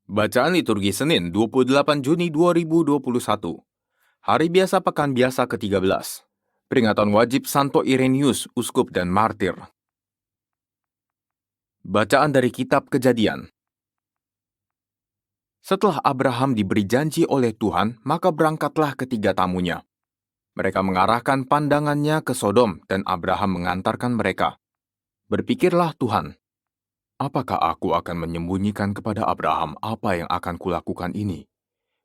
Bacaan liturgi Senin 28 Juni 2021. Hari biasa pekan biasa ke-13. Peringatan wajib Santo Irenaeus, uskup dan martir. Bacaan dari kitab Kejadian. Setelah Abraham diberi janji oleh Tuhan, maka berangkatlah ketiga tamunya. Mereka mengarahkan pandangannya ke Sodom dan Abraham mengantarkan mereka. Berpikirlah Tuhan, apakah aku akan menyembunyikan kepada Abraham apa yang akan kulakukan ini?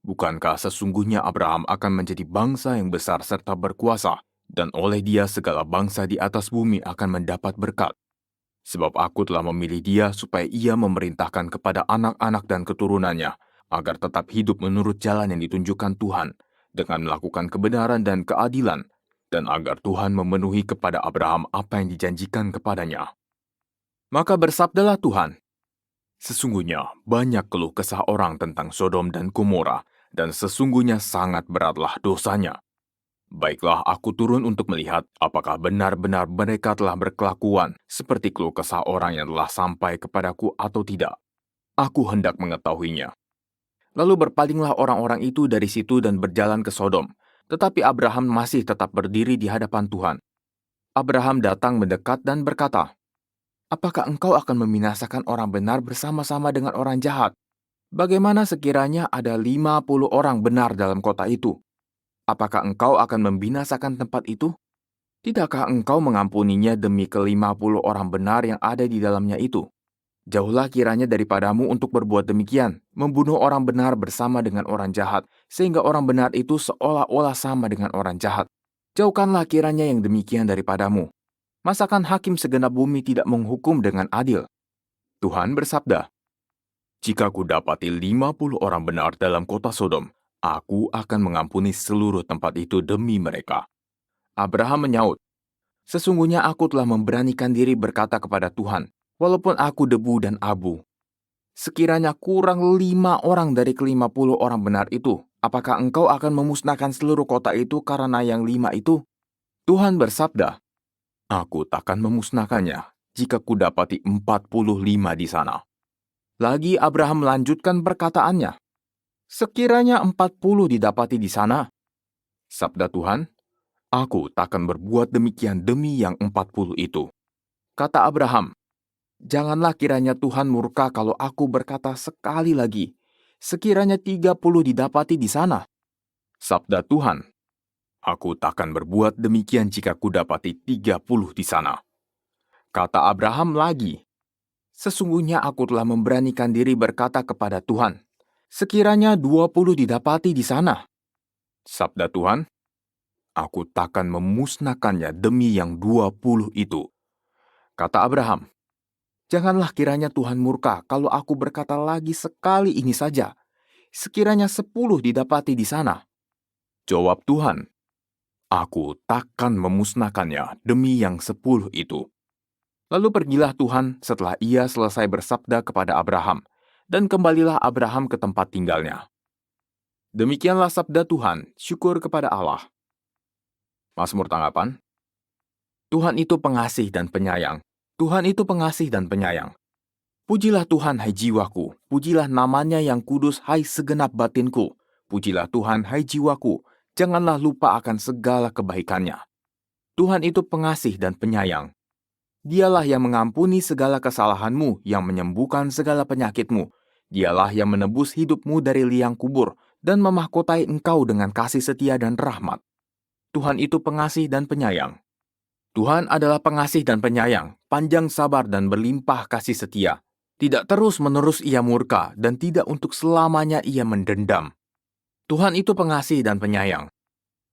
Bukankah sesungguhnya Abraham akan menjadi bangsa yang besar serta berkuasa, dan oleh dia segala bangsa di atas bumi akan mendapat berkat? Sebab aku telah memilih dia supaya ia memerintahkan kepada anak-anak dan keturunannya, agar tetap hidup menurut jalan yang ditunjukkan Tuhan, dengan melakukan kebenaran dan keadilan, dan agar Tuhan memenuhi kepada Abraham apa yang dijanjikan kepadanya. Maka bersabdalah Tuhan, sesungguhnya banyak keluh kesah orang tentang Sodom dan Gomora, dan sesungguhnya sangat beratlah dosanya. Baiklah, aku turun untuk melihat apakah benar-benar mereka telah berkelakuan seperti keluh kesah orang yang telah sampai kepadaku atau tidak. Aku hendak mengetahuinya. Lalu berpalinglah orang-orang itu dari situ dan berjalan ke Sodom. Tetapi Abraham masih tetap berdiri di hadapan Tuhan. Abraham datang mendekat dan berkata, apakah engkau akan membinasakan orang benar bersama-sama dengan orang jahat? Bagaimana sekiranya ada 50 orang benar dalam kota itu? Apakah engkau akan membinasakan tempat itu? Tidakkah engkau mengampuninya demi ke-50 orang benar yang ada di dalamnya itu? Jauhlah kiranya daripadamu untuk berbuat demikian, membunuh orang benar bersama dengan orang jahat, sehingga orang benar itu seolah-olah sama dengan orang jahat. Jauhkanlah kiranya yang demikian daripadamu. Masakan hakim segenap bumi tidak menghukum dengan adil? Tuhan bersabda, jika kudapati 50 orang benar dalam kota Sodom, aku akan mengampuni seluruh tempat itu demi mereka. Abraham menyaut, sesungguhnya aku telah memberanikan diri berkata kepada Tuhan, walaupun aku debu dan abu. Sekiranya kurang 5 orang dari ke-50 orang benar itu, apakah engkau akan memusnahkan seluruh kota itu karena yang 5 itu? Tuhan bersabda, aku takkan memusnahkannya jika kudapati 45 di sana. Lagi Abraham melanjutkan perkataannya, sekiranya 40 didapati di sana. Sabda Tuhan, aku takkan berbuat demikian demi yang 40 itu. Kata Abraham, janganlah kiranya Tuhan murka kalau aku berkata sekali lagi, sekiranya 30 didapati di sana. Sabda Tuhan, aku takkan berbuat demikian jika kudapati 30 di sana. Kata Abraham lagi, sesungguhnya aku telah memberanikan diri berkata kepada Tuhan, sekiranya 20 didapati di sana. Sabda Tuhan, aku takkan memusnahkannya demi yang 20 itu. Kata Abraham, janganlah kiranya Tuhan murka kalau aku berkata lagi sekali ini saja, sekiranya 10 didapati di sana. Jawab Tuhan, aku takkan memusnahkannya demi yang 10 itu. Lalu pergilah Tuhan setelah ia selesai bersabda kepada Abraham, dan kembalilah Abraham ke tempat tinggalnya. Demikianlah sabda Tuhan, syukur kepada Allah. Mazmur tanggapan, Tuhan itu pengasih dan penyayang. Tuhan itu pengasih dan penyayang. Pujilah Tuhan, hai jiwaku. Pujilah namanya yang kudus, hai segenap batinku. Pujilah Tuhan, hai jiwaku. Janganlah lupa akan segala kebaikannya. Tuhan itu pengasih dan penyayang. Dialah yang mengampuni segala kesalahanmu, yang menyembuhkan segala penyakitmu. Dialah yang menebus hidupmu dari liang kubur, dan memahkotai engkau dengan kasih setia dan rahmat. Tuhan itu pengasih dan penyayang. Tuhan adalah pengasih dan penyayang, panjang sabar dan berlimpah kasih setia. Tidak terus-menerus ia murka, dan tidak untuk selamanya ia mendendam. Tuhan itu pengasih dan penyayang.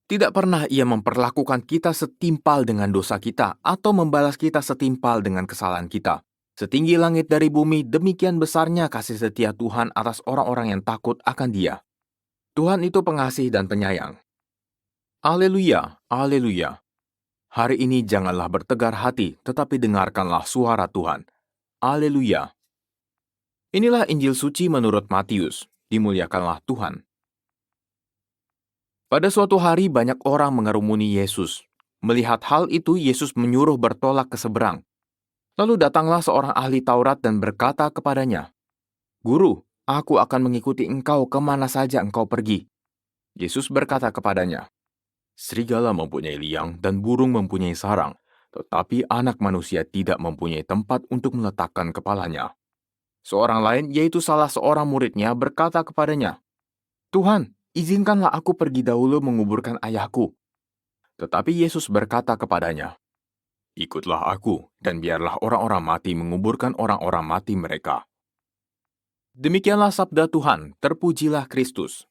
Tidak pernah ia memperlakukan kita setimpal dengan dosa kita, atau membalas kita setimpal dengan kesalahan kita. Setinggi langit dari bumi, demikian besarnya kasih setia Tuhan atas orang-orang yang takut akan Dia. Tuhan itu pengasih dan penyayang. Haleluya, haleluya. Hari ini janganlah bertegar hati, tetapi dengarkanlah suara Tuhan. Haleluya. Inilah Injil suci menurut Matius. Dimuliakanlah Tuhan. Pada suatu hari banyak orang mengerumuni Yesus. Melihat hal itu, Yesus menyuruh bertolak ke seberang. Lalu datanglah seorang ahli Taurat dan berkata kepadanya, Guru, Aku akan mengikuti engkau kemana saja engkau pergi." Yesus berkata kepadanya, "Serigala mempunyai liang dan burung mempunyai sarang, tetapi anak manusia tidak mempunyai tempat untuk meletakkan kepalanya." Seorang lain, yaitu salah seorang muridnya, berkata kepadanya, "Tuhan, izinkanlah aku pergi dahulu menguburkan ayahku." Tetapi Yesus berkata kepadanya, "Ikutlah aku, dan biarlah orang-orang mati menguburkan orang-orang mati mereka." Demikianlah sabda Tuhan, terpujilah Kristus.